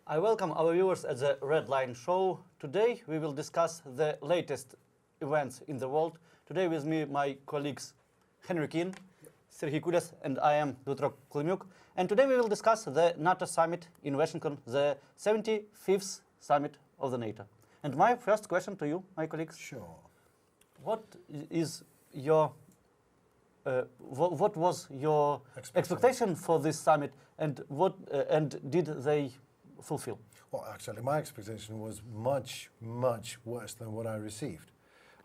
I welcome our viewers at the Red Line Show. Today we will discuss the latest events in the world. Today with me my colleagues Henry Keane, Serhii, and I am Dmytro. And today we will discuss the NATO summit in Washington, the 75th summit of the NATO. And my first question to you, my colleagues. Sure. What is your what was your expectation for this summit, and what and did they fulfill? Well, actually, my expectation was much worse than what I received.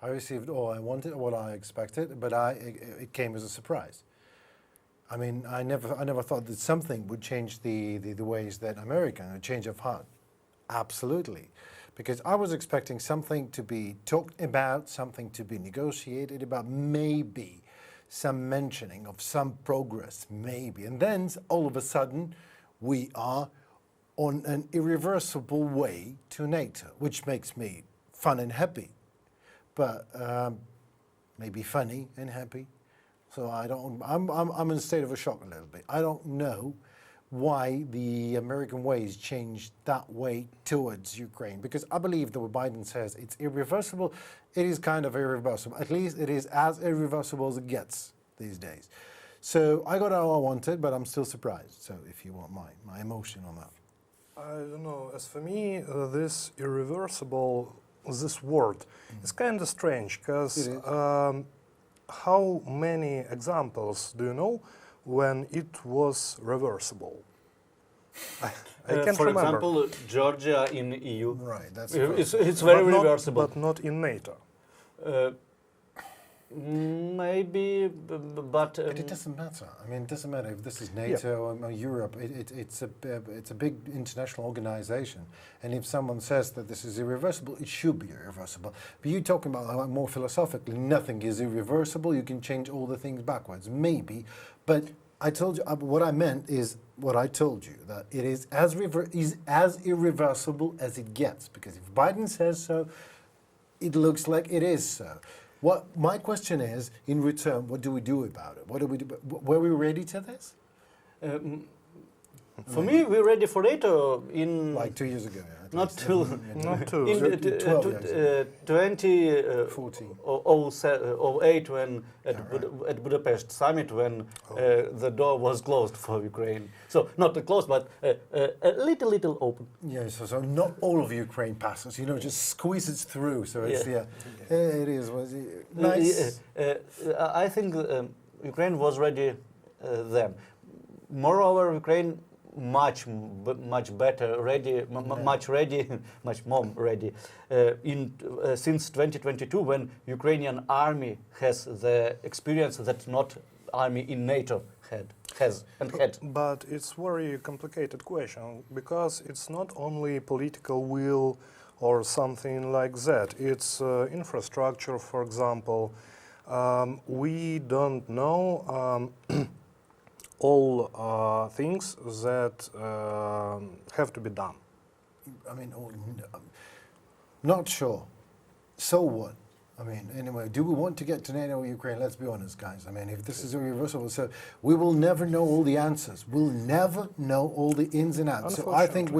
I received all I wanted, what I expected, but it came as a surprise. I mean, I never thought that something would change the ways that a change of heart. Absolutely. Because I was expecting something to be talked about, something to be negotiated about, maybe some mentioning of some progress, maybe. And then, all of a sudden, we are on an irreversible way to NATO, which makes me fun and happy. But maybe funny and happy. So I'm in a state of a shock a little bit. I don't know why the American ways changed that way towards Ukraine, because I believe that what Biden says it's irreversible. It is kind of irreversible. At least it is as irreversible as it gets these days. So I got all I wanted, but I'm still surprised. So if you want my emotion on that. I don't know. As for me, this irreversible, this word, is kind of strange, because how many examples do you know when it was reversible? I can't for remember. example, Georgia in EU. Right, that's it's very reversible. But not in NATO. Maybe, but but it doesn't matter. I mean, it doesn't matter if this is NATO or Europe. It's a big international organization, and if someone says that this is irreversible, it should be irreversible. But you're talking about more philosophically, nothing is irreversible. You can change all the things backwards, maybe. But I told you what I meant is what I told you, that it is as irreversible as it gets. Because if Biden says so, it looks like it is so. What my question is, in return, what do we do about it? What do we do? Were we ready to this? For me, we're ready for NATO in Like 2 years ago. Yeah, not too Not too. in 2008 when at Budapest summit when the door was closed for Ukraine. So not closed, but a little open. Yeah, so not all of Ukraine passes. Just squeezes through. So it's it is nice. I think Ukraine was ready then. Moreover, Ukraine much better ready, much more ready since 2022, when Ukrainian army has the experience that not army in NATO has. But it's very complicated question, because it's not only political will or something like that. It's infrastructure, for example. We don't know all things that have to be done. I mean, not sure. So what? I mean, anyway, do we want to get to NATO or Ukraine? Let's be honest, guys. I mean, if this is irreversible, so we will never know all the answers. We'll never know all the ins and outs. So I think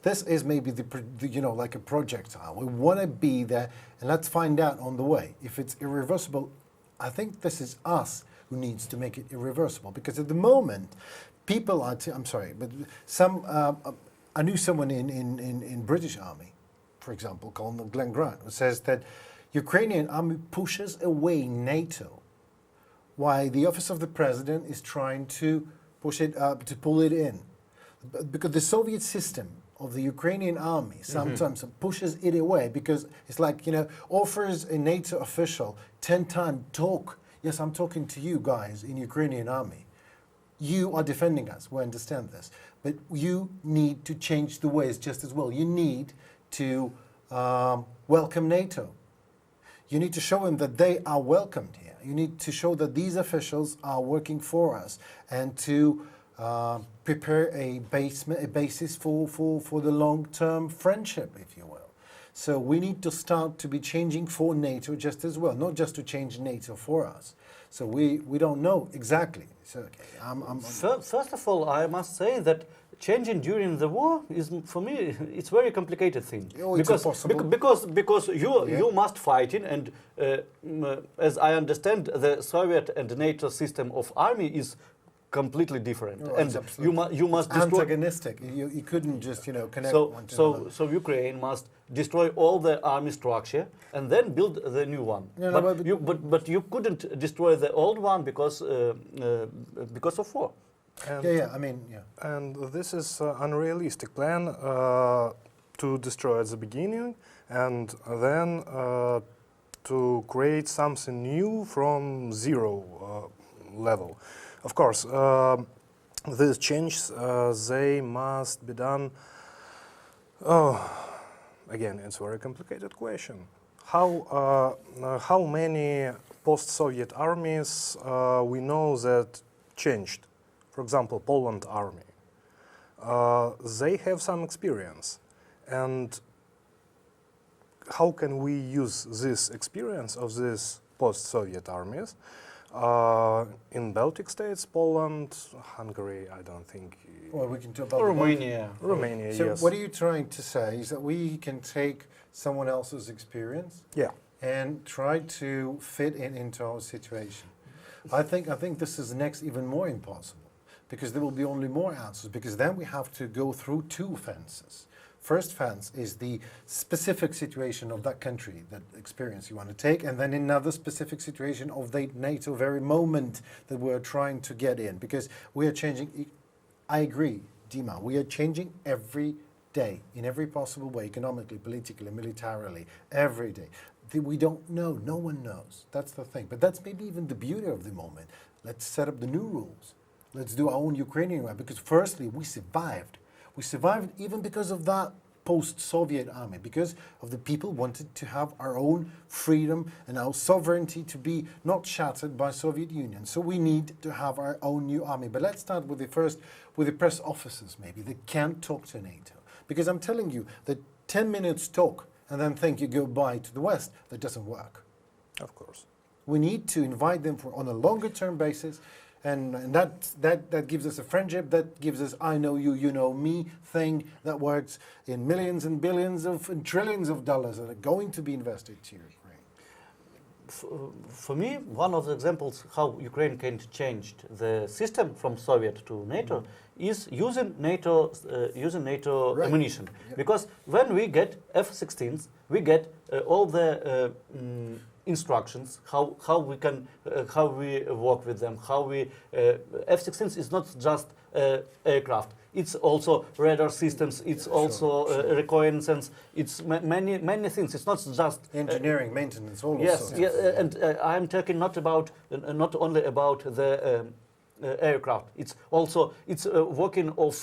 this is maybe like a projectile. We want to be there, and let's find out on the way. If it's irreversible, I think this is us who needs to make it irreversible. Because at the moment, people are, I'm sorry, but I knew someone in British Army, for example, called Glenn Grant, who says that Ukrainian army pushes away NATO, while the office of the president is trying to push it up, to pull it in. Because the Soviet system of the Ukrainian army sometimes pushes it away, because it's like, offers a NATO official 10 times talk. Yes, I'm talking to you guys in Ukrainian army. You are defending us. We understand this. But you need to change the ways just as well. You need to welcome NATO. You need to show them that they are welcomed here. You need to show that these officials are working for us, and to prepare a basis for the long-term friendship, if you will. So we need to start to be changing for NATO just as well, not just to change NATO for us. So we don't know exactly. So okay, First of all, I must say that changing during the war is, for me, it's very complicated thing. Oh, it's impossible. Because you Yeah. you must fight in, and as I understand, the Soviet and NATO system of army is completely different, Oh, and it's absolutely- you must destroy. Antagonistic. You couldn't just connect So one to another. so Ukraine must destroy all the army structure and then build the new one. No, no, but you couldn't destroy the old one because of war. And, Yeah, I mean, yeah. and this is an unrealistic plan to destroy at the beginning and then to create something new from zero level. Of course, these changes, they must be done. Again, it's a very complicated question. How many post-Soviet armies we know that changed? For example, Poland army. They have some experience, and how can we use this experience of these post-Soviet armies in Baltic states, Poland, Hungary? I don't think. Well, we can talk about Romania. Romania, So yes. what are you trying to say is that we can take someone else's experience Yeah. and try to fit it into our situation. I think this is next even more impossible, because there will be only more answers, because then we have to go through two fences. First fence is the specific situation of that country, that experience you want to take, and then another specific situation of the NATO very moment that we're trying to get in, because we are changing. I agree, Dima, we are changing every day in every possible way, economically, politically, militarily, every day. We don't know, no one knows. That's the thing. But that's maybe even the beauty of the moment. Let's set up the new rules. Let's do our own Ukrainian way, because firstly, we survived. We survived even because of that post-Soviet army, because of the people wanted to have our own freedom and our sovereignty to be not shattered by Soviet Union. So we need to have our own new army. But let's start with the press officers maybe that can't talk to NATO. Because I'm telling you that 10 minutes talk and then think you go by to the West, that doesn't work. Of course. We need to invite them on a longer term basis, and that gives us a friendship, that gives us I know you, you know me thing that works in millions and billions and trillions of dollars that are going to be invested to Ukraine. For me, one of the examples how Ukraine can change the system from Soviet to NATO is using NATO Right. ammunition. Yeah. Because when we get F-16s, we get all the instructions how we work with them. F-16s is not just aircraft. It's also radar systems. It's also reconnaissance. It's many things. It's not just Engineering, maintenance, all of yes, sorts. yeah, and I'm talking not only about the aircraft. It's also working of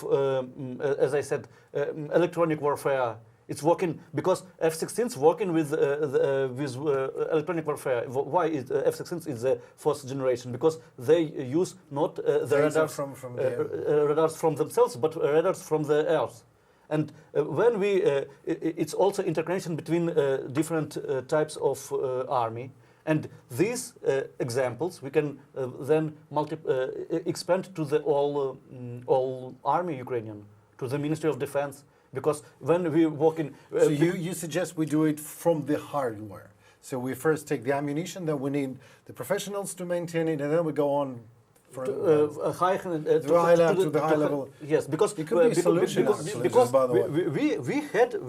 as I said, electronic warfare. It's working because F-16s working with electronic warfare. Why is F-16s is the fourth generation? Because they use not the radars from the radars from themselves, but radars from the earth. And when it's also integration between different types of army. And these examples we can then expand to the all army Ukrainian, to the Ministry of Defense. Because when we work in... So you suggest we do it from the hardware. So we first take the ammunition, then we need the professionals to maintain it, and then we go on for to the high level. Yes, because it could be a solution actually, because just by the way.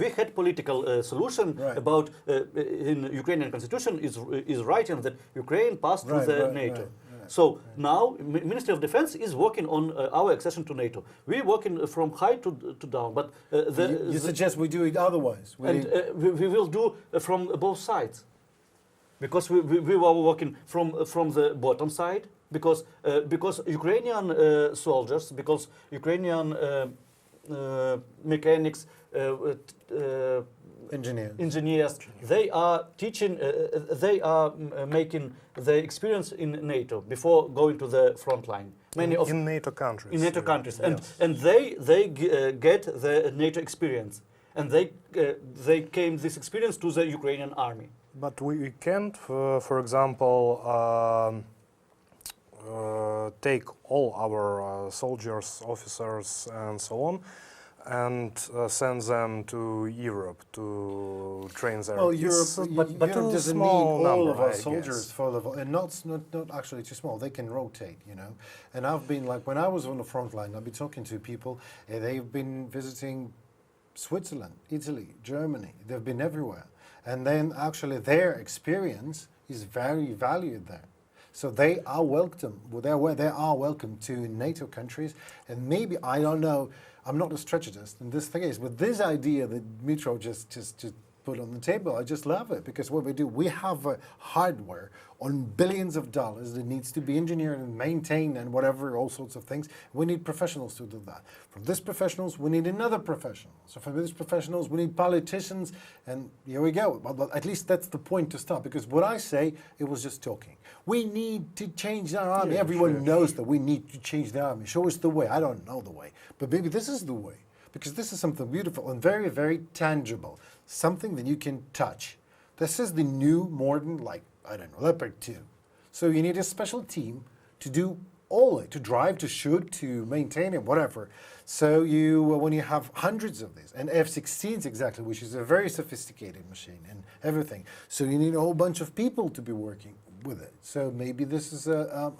we had political solution Right. about in Ukrainian constitution is writing that Ukraine passed through the NATO. So now Ministry of Defense is working on our accession to NATO. We're working from high to down, but You suggest we do it otherwise. we will do from both sides, because we were working from the bottom side, because Ukrainian soldiers, because Ukrainian mechanics, engineers, they are teaching, they are making the experience in NATO before going to the front line. Many of in NATO countries. in NATO countries, Yes. and they get the NATO experience, and they came this experience to the Ukrainian army. But we can't, for example, take all our soldiers, officers, and so on, and send them to Europe to train there. Well, It's, Europe, but Europe too doesn't small need all number, of our I soldiers guess. full of, and not actually too small. They can rotate, And I've been like when I was on the front line, I've been talking to people. They've been visiting Switzerland, Italy, Germany. They've been everywhere, and then actually their experience is very valued there. So they are welcome. They are welcome to NATO countries, and maybe I don't know. I'm not a strategist in this case, but this idea that Dmytro just put on the table, I just love it, because what we do, we have hardware on billions of dollars that needs to be engineered and maintained and whatever, all sorts of things. We need professionals to do that. From these professionals, we need another professional. So from these professionals, we need politicians, and here we go. But at least that's the point to start, because what I say, it was just talking. We need to change our army. Yeah, Everyone sure. knows that we need to change the army. Show us the way. I don't know the way, but maybe this is the way, because this is something beautiful and very, very tangible, something that you can touch. This is the new modern, like, I don't know, Leopard 2. So you need a special team to do all it, to drive, to shoot, to maintain it, whatever. So you, when you have hundreds of these, and F-16s exactly, which is a very sophisticated machine and everything, so you need a whole bunch of people to be working with it. So maybe this is I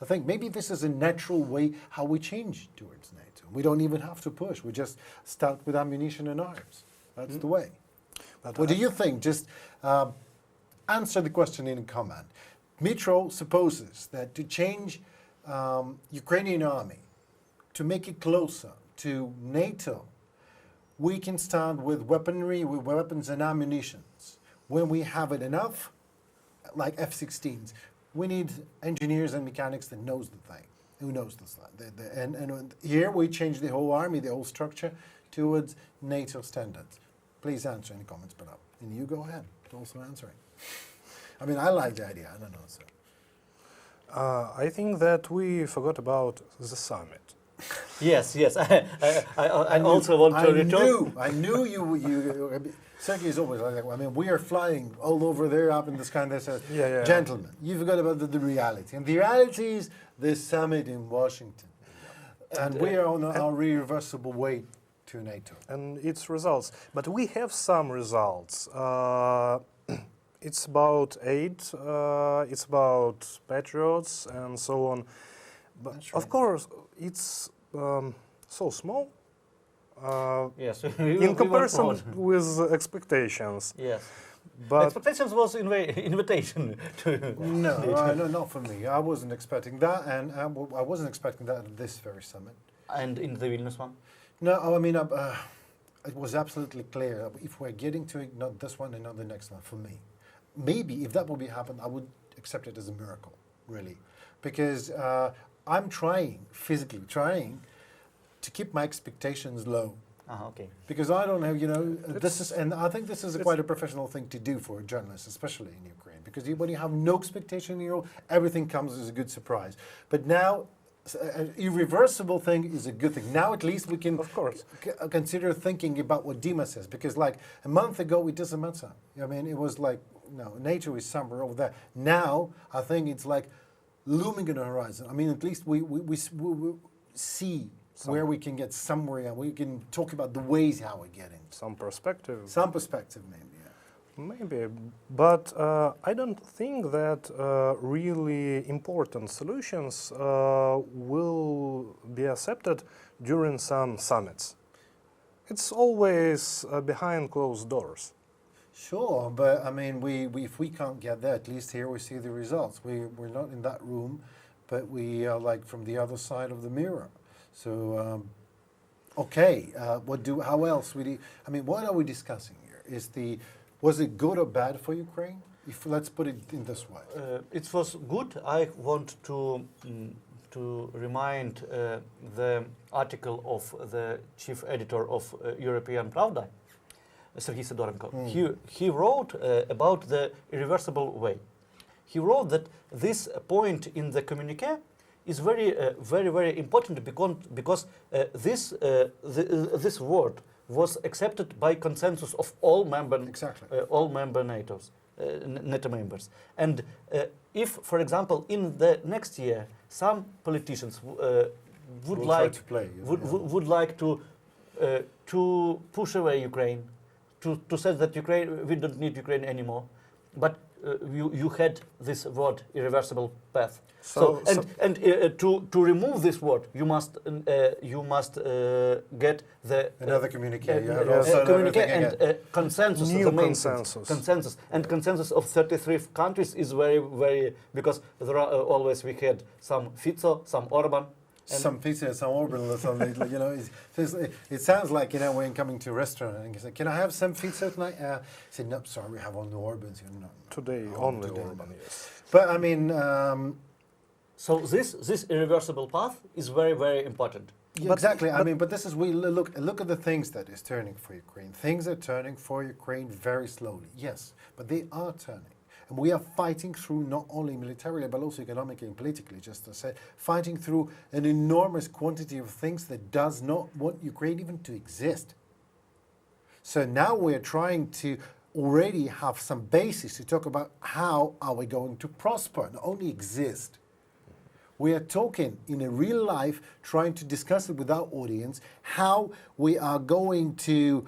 think maybe this is a natural way how we change towards NATO. We don't even have to push. We just start with ammunition and arms. That's the way. But What do you think? Just answer the question in a comment. Dmytro supposes that to change Ukrainian army, to make it closer to NATO, we can start with weaponry, with weapons and ammunitions. When we have it enough, like F-16s, we need engineers and mechanics that knows the thing, who knows this. And here we change the whole army, the whole structure, towards NATO standards. Please answer in the comments below. And you go ahead, also answering. I mean, I like the idea, I don't know, so. I think that we forgot about the summit. Yes, yes. I also want to return. I knew you. Serhii is always like that. I mean, we are flying all over there, up in the sky, and they said, Yeah. gentlemen, you forgot about the reality. And the reality is this summit in Washington. And we are on our irreversible way to NATO. And its results. But we have some results. It's about aid, it's about patriots, and so on. But That's of right. course, it's so small Yes. in comparison with expectations. Yes. But Expectations was invitation to. No, not for me. I wasn't expecting that, and I wasn't expecting that at this very summit. And in the Vilnius one. No, I mean, it was absolutely clear. If we're getting to it, not this one and not the next one, for me. Maybe if that would be happen, I would accept it as a miracle, really. Because I'm physically trying, to keep my expectations low. Okay. Because I don't have, and I think this is quite a professional thing to do for a journalist, especially in Ukraine. Because when you have no expectation, everything comes as a good surprise. But now, an irreversible thing is a good thing. Now at least we can Of course. consider thinking about what Dima says. Because like a month ago, it doesn't matter. I mean, it was like, no, NATO is somewhere over there. Now, I think it's like looming on the horizon. I mean, at least we see where we can get somewhere, and we can talk about the ways how we're getting. some perspective. Some perspective, maybe, yeah. Maybe, but I don't think that really important solutions will be accepted during some summits. It's always behind closed doors. Sure, but I mean, if we can't get there, at least here we see the results. We're not in that room, but we are like from the other side of the mirror. So, okay, how else I mean, what are we discussing here? Was it good or bad for Ukraine? Let's put it in this way. It was good. I want to remind the article of the chief editor of European Pravda, Serhii Sidorenko. He wrote about the irreversible way. He wrote that this point in the communique is very important because this word was accepted by consensus of all member Exactly. all member NATOs. NATO members. And if, for example, in the next year, some politicians would Will like try to play, would like to push away Ukraine, to say that Ukraine, we don't need Ukraine anymore, but you had this word irreversible path. To remove this word, you must get the Another communique. You have also communique another thing and consensus. New the main consensus. Consensus and consensus of 33 countries is very because there are always we had some Fico, some Orban. Some pizza, some Orban or something. You know, it sounds like, you know, when coming to a restaurant and you say, "Can I have some pizza tonight?" Say, "No, sorry, we have only Orbans." You know, Today, Oh, only today, Orban, no. yes. But I mean, So this irreversible path is very important. yeah, exactly. I mean, but this is we look at the things that is turning for Ukraine. Things are turning for Ukraine very slowly. Yes, but they are turning. And we are fighting through not only militarily, but also economically and politically, just as I said, fighting through an enormous quantity of things that does not want Ukraine even to exist. So now we're trying to already have some basis to talk about how are we going to prosper, not only exist. We are talking in a real life, trying to discuss it with our audience, how we are going to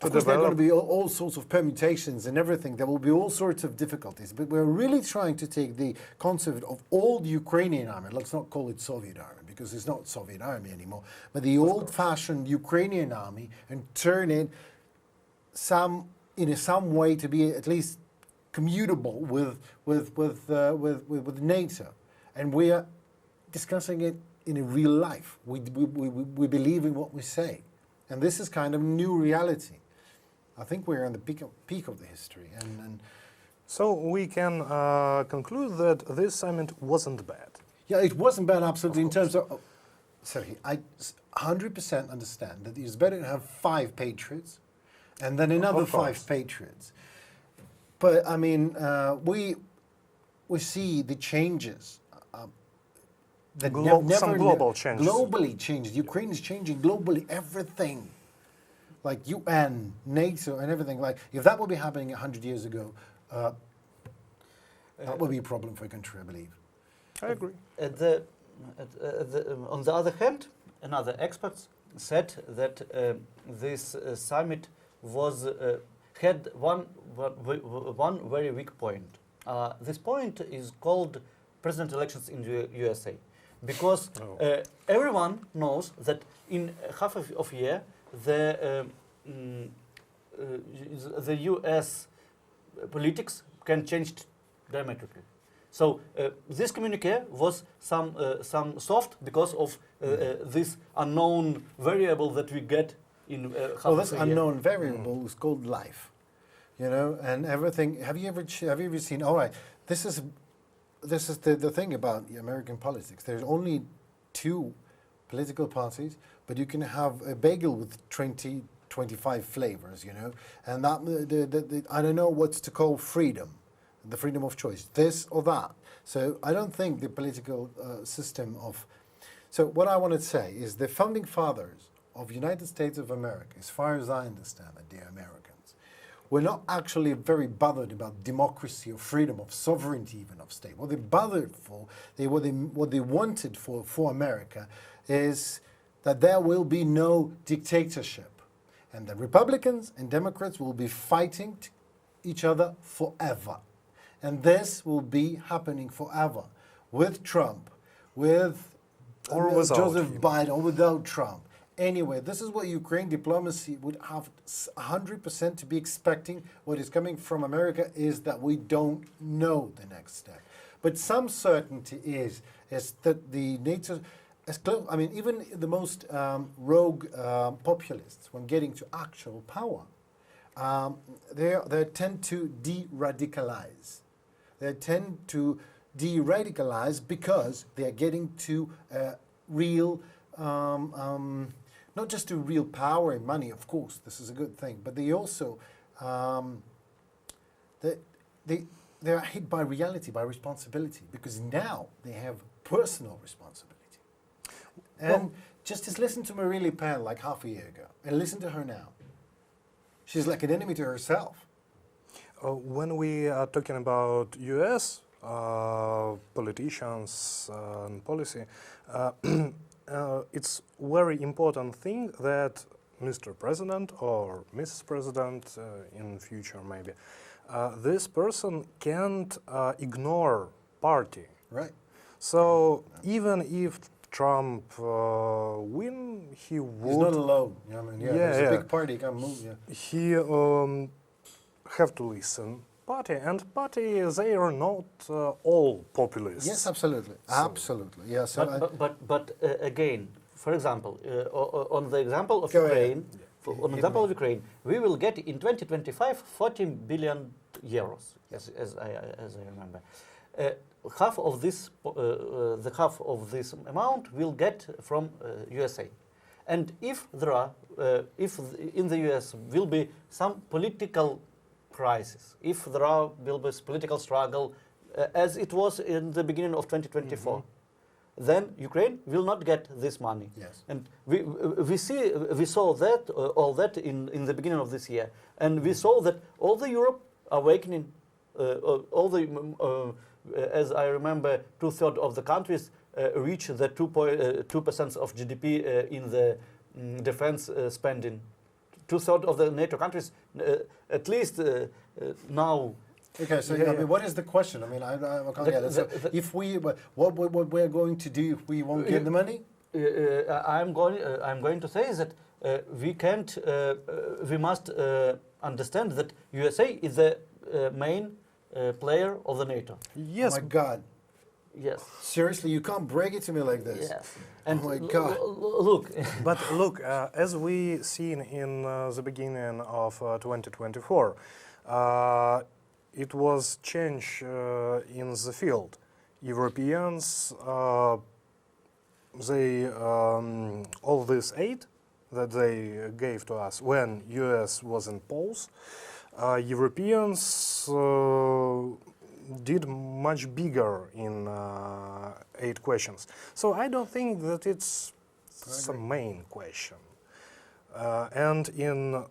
of course, there are going to be all sorts of permutations and everything. There will be all sorts of difficulties. But we're really trying to take the concept of old Ukrainian army, let's not call it Soviet army, because it's not Soviet army anymore, but the old-fashioned Ukrainian army and turn it in some way to be at least commutable with NATO. And we are discussing it in a real life. We believe in what we say. And this is kind of new reality. I think we're on the peak of the history. And so we can conclude that this summit wasn't bad. yeah, it wasn't bad, absolutely, in terms of... Serhii, I 100% understand that it's better to have 5 patriots and then another 5 patriots. But, I mean, we see the changes. That some global changes. Globally changed. Ukraine is changing globally everything. Like UN, NATO, and everything. Like, if that would be happening 100 years ago, that would be a problem for a country, I believe. I agree. On the other hand, another expert said that this summit had one very weak point. This point is called president elections in the USA, because everyone knows that in half of a year the US politics can change dramatically. So this communique was some soft because of this unknown variable that we get in half well, of this a year. unknown variable is called life, you know, and everything. Have you ever seen? All right, this is the thing about American politics. There's only 2 political parties, but you can have a bagel with 25 flavors, you know, and that I don't know what's to call freedom, the freedom of choice, this or that. So I don't think the political system of... So what I want to say is the founding fathers of United States of America, as far as I understand it, dear Americans, were not actually very bothered about democracy or freedom of sovereignty even of state. What they bothered for, what they wanted for America is that there will be no dictatorship. And the Republicans and Democrats will be fighting each other forever. And this will be happening forever with Trump, with Or without Joseph him. Biden, or without Trump. Anyway, this is what Ukraine diplomacy would have 100% to be expecting. What is coming from America is that we don't know the next step. But some certainty is that the NATO, I mean, even the most rogue populists, when getting to actual power, they tend to de-radicalize. They tend to de-radicalize because they are getting to real... not just to real power and money, of course, this is a good thing, but they also, they are hit by reality, by responsibility, because now they have personal responsibility. And just listen to Marine Le Pen like half a year ago, and listen to her now. She's like an enemy to herself. When we are talking about U.S. Politicians and policy, it's very important thing that Mr. President or Mrs. President in future maybe, this person can't ignore party. Right. So even if Trump win, he would. He's not alone. Yeah, I mean, yeah, there's a big party. He can move. Yeah. He have to listen party, and party they are not all populists. Yes, absolutely, absolutely. Yeah. So But again, for example, on the example of Go ahead. Ukraine, on the example of Ukraine, we will get in 2025 14 billion euros, as I remember. Half of this, the half of this amount will get from USA, and if there are, if in the US will be some political crisis, if there will be political struggle, as it was in the beginning of 2024, then Ukraine will not get this money. Yes. And we saw that all that in the beginning of this year, and we saw that all the Europe awakening, all the as I remember, 2/3 of the countries reach the 2% of GDP in the defense spending. 2/3 of the NATO countries, at least now. okay, so I mean, what is the question? I mean, I can't get it. So if we, what we're going to do if we won't get the money? I'm going to say that we can't. We must understand that USA is the main player of the NATO. Yes. Oh my God. Yes. Seriously, you can't break it to me like this. Yes. And oh my God. Look. But look, as we seen in the beginning of 2024, it was change in the field. Europeans, they all this aid that they gave to us when US was in pause, Europeans did much bigger in 8 questions. So I don't think that it's the main question. And in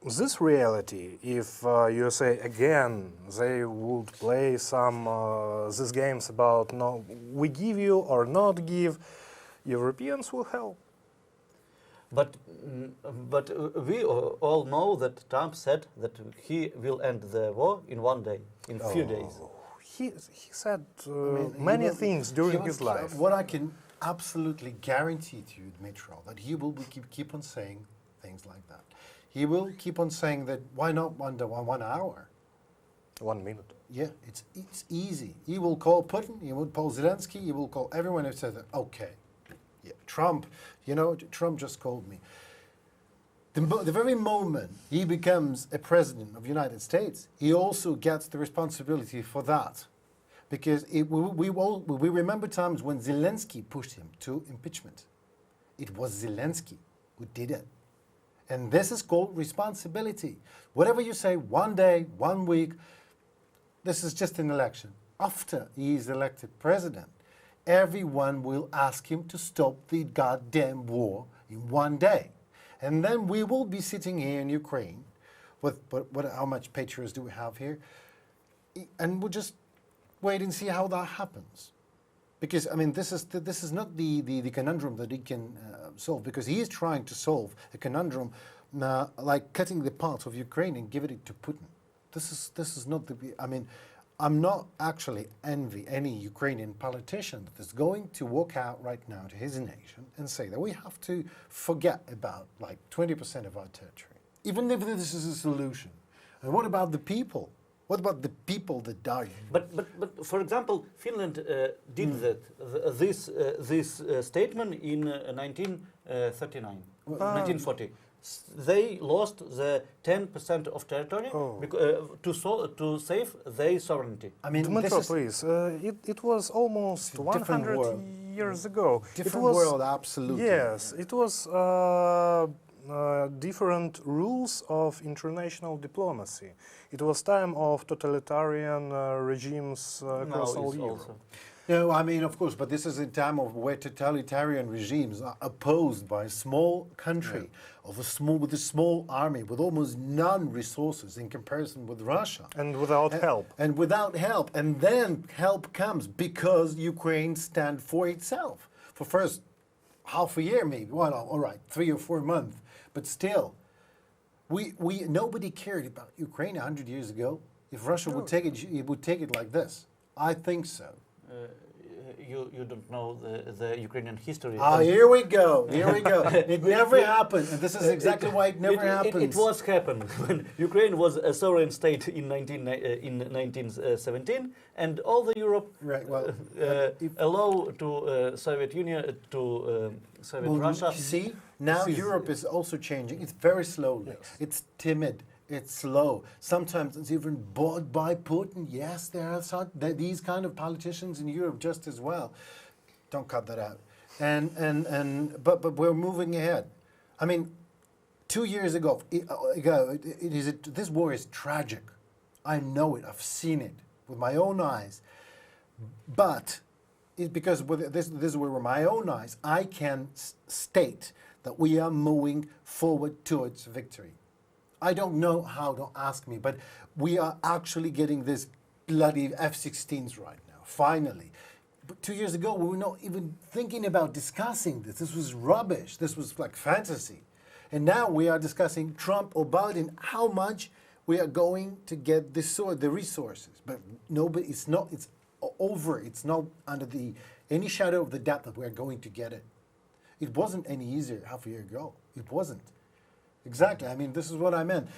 this reality, if USA again, they would play some these games about no, we give you or not give, Europeans will help. But we all know that Trump said that he will end the war in one day, in a few days. He said many things during his life. What I can absolutely guarantee to you, Dmytro, that he will keep on saying things like that. He will keep on saying that, why not 1 hour? 1 minute. Yeah, it's easy. He will call Putin, he will call Zelensky, he will call everyone who says, okay. Yeah, Trump, you know, Trump just called me. The very moment he becomes a president of the United States, he also gets the responsibility for that. Because we remember times when Zelensky pushed him to impeachment. It was Zelensky who did it. And this is called responsibility. Whatever you say, 1 day, 1 week, this is just an election. After he is elected president, everyone will ask him to stop the goddamn war in 1 day. And then we will be sitting here in Ukraine with how much patriots do we have here? And we'll just wait and see how that happens. Because, I mean, this is not the conundrum that he can solve, because he is trying to solve a conundrum like cutting the part of Ukraine and giving it to Putin. This is not the, I mean, I'm not actually envy any Ukrainian politician that is going to walk out right now to his nation and say that we have to forget about like 20% of our territory, even if this is a solution. And what about the people? What about the people that died? But for example, Finland did this statement in 1939, 1940. They lost the 10% of territory to save their sovereignty. I mean, Dmytro, please. It was almost 100 years ago. Different world, absolutely. Yes, it was different rules of international diplomacy. It was time of totalitarian regimes across all Europe. No, I mean, of course, but this is a time of where totalitarian regimes are opposed by a small country with a small army with almost none resources in comparison with Russia. And without help. And without help. And then help comes because Ukraine stands for itself. For first half a year maybe, well, all right, 3 or 4 months. But still, nobody cared about Ukraine 100 years ago. If Russia would take it would take it like this. I think so. You don't know the Ukrainian history. Here we go. Here we go. It never happened. And this is exactly why it never happened. It was happened when Ukraine was a sovereign state in 1917, and all the Europe allowed to Soviet Union to Soviet Russia. See, now Europe is also changing. It's very slowly. Yes. It's timid. It's slow. Sometimes it's even bought by Putin. Yes, there are these kind of politicians in Europe just as well. Don't cut that out. But we're moving ahead. I mean, 2 years ago, this war is tragic. I know it. I've seen it with my own eyes. But it's because with this is where with my own eyes I can state that we are moving forward towards victory. I don't know how, don't ask me, but we are actually getting this bloody F-16s right now, finally. But 2 years ago, we were not even thinking about discussing this. This was rubbish. This was like fantasy. And now we are discussing Trump or Biden, how much we are going to get the resources. But nobody, it's over. It's not under any shadow of the doubt that we are going to get it. It wasn't any easier half a year ago. It wasn't. Exactly. I mean, this is what I meant.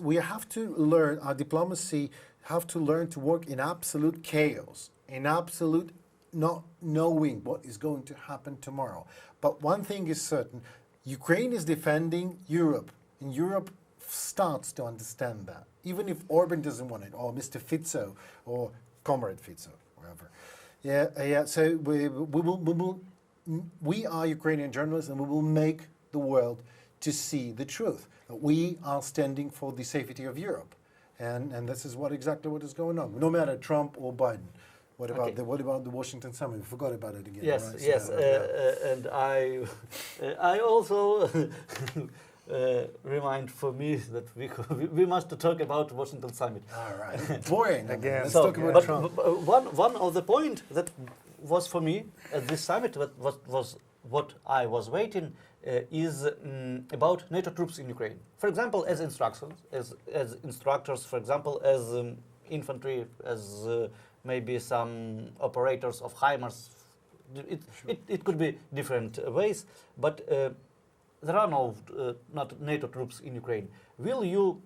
We have to learn, our diplomacy have to learn to work in absolute chaos, in absolute not knowing what is going to happen tomorrow. But one thing is certain, Ukraine is defending Europe, and Europe starts to understand that. Even if Orban doesn't want it, or Mr. Fico, or Comrade Fico, wherever. So we are Ukrainian journalists, and we will make the world to see the truth. We are standing for the safety of Europe, and this is exactly what is going on. No matter Trump or Biden. What about the Washington summit? We forgot about it again. Yes, right? yes, and I also remind for me that we must talk about Washington summit. All right, boring again. Let's talk about Trump. One of the point that was for me at this summit that was what I was waiting. Is about NATO troops in Ukraine. For example, as instructors, for example, as infantry, as maybe some operators of HIMARS. It could be different ways, but there are not NATO troops in Ukraine. Will you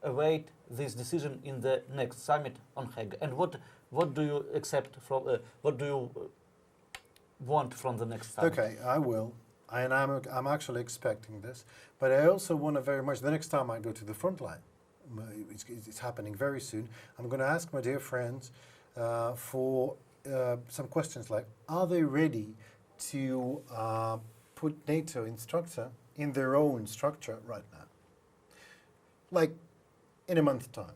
await this decision in the next summit on Hague? And what do you accept from? What do you want from the next summit? Okay, I will, and I'm actually expecting this. But I also want to very much. The next time I go to the front line, it's happening very soon. I'm going to ask my dear friends for some questions like: are they ready to put NATO instructor in their own structure right now? Like in a month's time.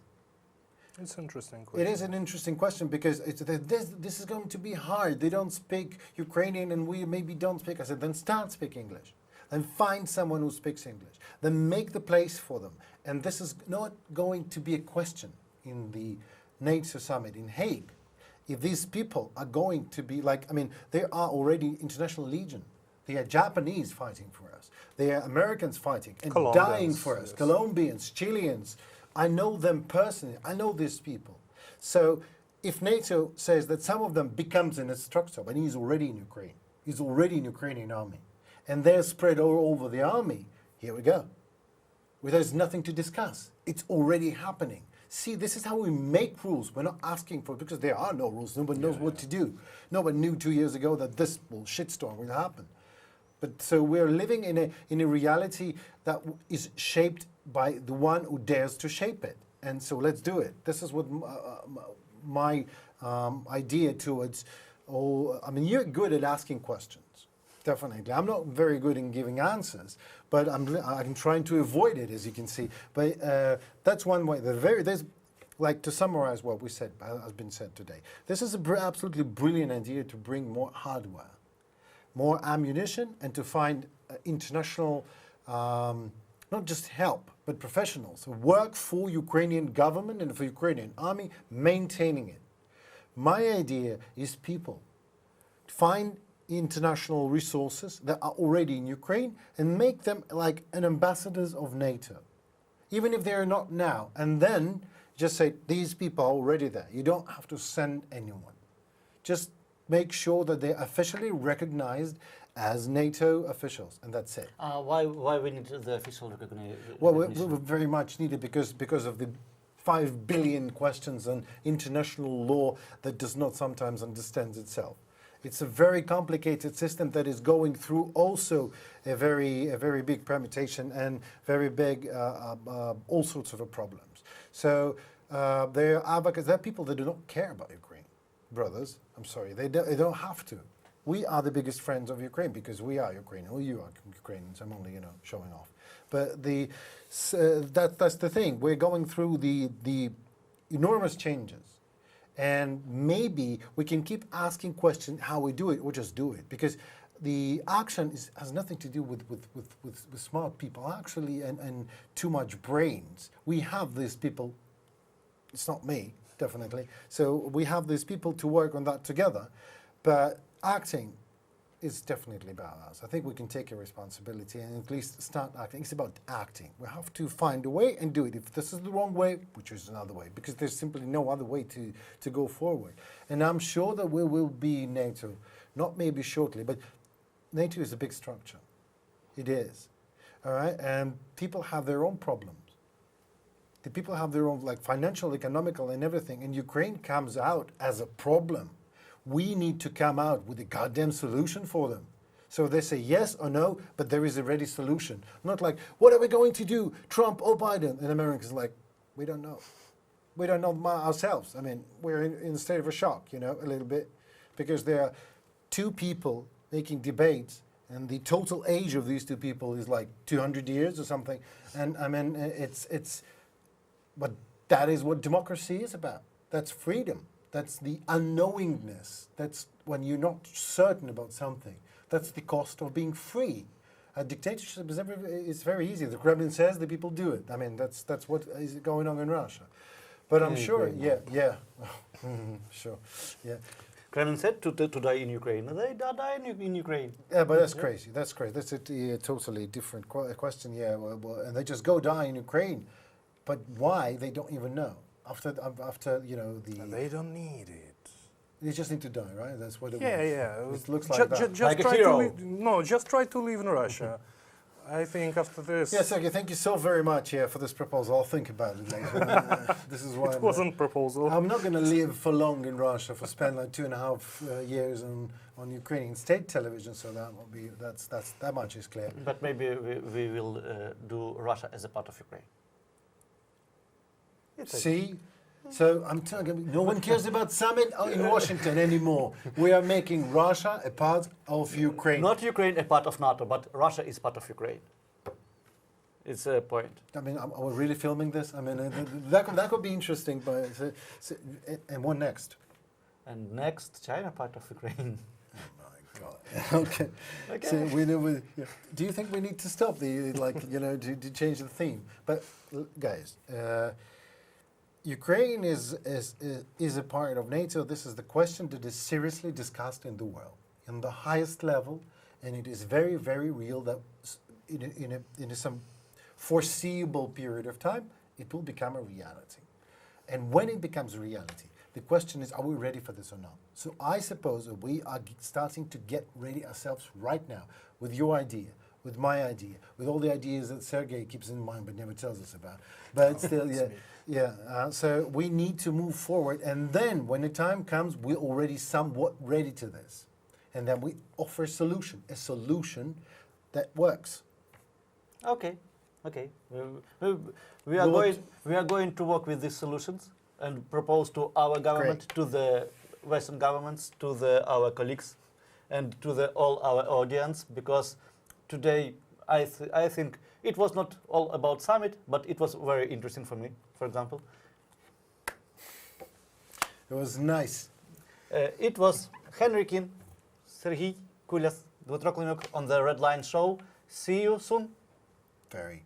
It's an interesting question. It is an interesting question because this is going to be hard. They don't speak Ukrainian and we maybe don't speak. I said, then start speaking English. Then find someone who speaks English. Then make the place for them. And this is not going to be a question in the NATO summit in Hague. If these people are going to be like, I mean, there are already international legion. They are Japanese fighting for us. They are Americans fighting and dying for us. Yes. Colombians, Chileans. I know them personally. I know these people. So if NATO says that some of them becomes an instructor, but he's already in Ukraine, he's already in Ukrainian army, and they're spread all over the army, here we go. There's nothing to discuss. It's already happening. See, this is how we make rules. We're not asking for, because there are no rules. Nobody knows what to do. Nobody knew 2 years ago that this shitstorm would happen. But so we're living in a reality that is shaped by the one who dares to shape it. And so let's do it. This is what my idea towards, I mean, you're good at asking questions, definitely. I'm not very good in giving answers, but I'm trying to avoid it, as you can see. But that's one way. like to summarize what we said, has been said today. This is an absolutely brilliant idea to bring more hardware, more ammunition, and to find international, not just help, but professionals who work for Ukrainian government and for Ukrainian army, maintaining it. My idea is people find international resources that are already in Ukraine and make them like an ambassadors of NATO, even if they are not now. And then just say, these people are already there. You don't have to send anyone. Just make sure that they're officially recognized as NATO officials, and that's it. Why we need the official recognition? Well, we very much need it because of the 5 billion questions on international law that does not sometimes understand itself. It's a very complicated system that is going through also a very big permutation and very big all sorts of problems. So there are advocates, there are people that do not care about Ukraine, brothers. I'm sorry, they don't have to. We are the biggest friends of Ukraine because we are Ukrainian. Well, you are Ukrainians. I'm only showing off. But that's the thing. We're going through the enormous changes. And maybe we can keep asking questions how we do it, or just do it. Because the action has nothing to do with smart people, actually, and too much brains. We have these people, it's not me, definitely. So we have these people to work on that together. But acting is definitely about us. I think we can take a responsibility and at least start acting. It's about acting. We have to find a way and do it. If this is the wrong way, we choose another way, because there's simply no other way to go forward. And I'm sure that we will be NATO, not maybe shortly, but NATO is a big structure. It is. All right? And people have their own problems. The people have their own, like, financial, economical, and everything. And Ukraine comes out as a problem. We need to come out with a goddamn solution for them. So they say yes or no, but there is a ready solution. Not like, what are we going to do, Trump or Biden? And Americans are like, we don't know. We don't know ourselves. I mean, we're in a state of a shock, a little bit, because there are two people making debates, and the total age of these two people is like 200 years or something. And I mean, but that is what democracy is about. That's freedom. That's the unknowingness. That's when you're not certain about something. That's the cost of being free. A dictatorship is very easy. The Kremlin says, the people do it. I mean, that's what is going on in Russia. But I'm sure, sure, yeah. Kremlin said to die in Ukraine. They die in Ukraine. Yeah, but that's crazy. That's crazy. That's a totally different question. Yeah, and they just go die in Ukraine. But why, they don't even know. After They don't need it. They just need to die, right? That's what it was. It looks like that. Just like try a hero. Just try to live in Russia. I think after this... Yes, Sergei, thank you so very much for this proposal. I'll think about it later. This is why it wasn't proposal. I'm not going to live for long in Russia, spend like 2.5 years on Ukrainian state television, so that much is clear. But maybe we will do Russia as a part of Ukraine. See? So I'm telling you, no one cares about summit in Washington anymore. We are making Russia a part of Ukraine. Not Ukraine a part of NATO, but Russia is part of Ukraine. It's a point. I mean, are we really filming this? I mean, that could be interesting. But and what next? And next, China part of Ukraine. Oh my God. Okay. So do you think we need to stop to change the theme? But guys. Ukraine is a part of NATO. This is the question that is seriously discussed in the world, in the highest level, and it is very, very real that in some foreseeable period of time, it will become a reality. And when it becomes a reality, the question is, are we ready for this or not? So I suppose that we are starting to get ready ourselves right now with your idea, with my idea, with all the ideas that Sergei keeps in mind but never tells us about. But still, so we need to move forward, and then when the time comes, we're already somewhat ready to this. And then we offer a solution that works. Okay. We are going to work with these solutions and propose to our government, to the Western governments, to our colleagues, and to all our audience, because today I think it was not all about summit, but it was very interesting for me, for example. It was nice. It was Henry Kin, Serhii Kulias, Dmytro on the Red Line Show. See you soon. Very.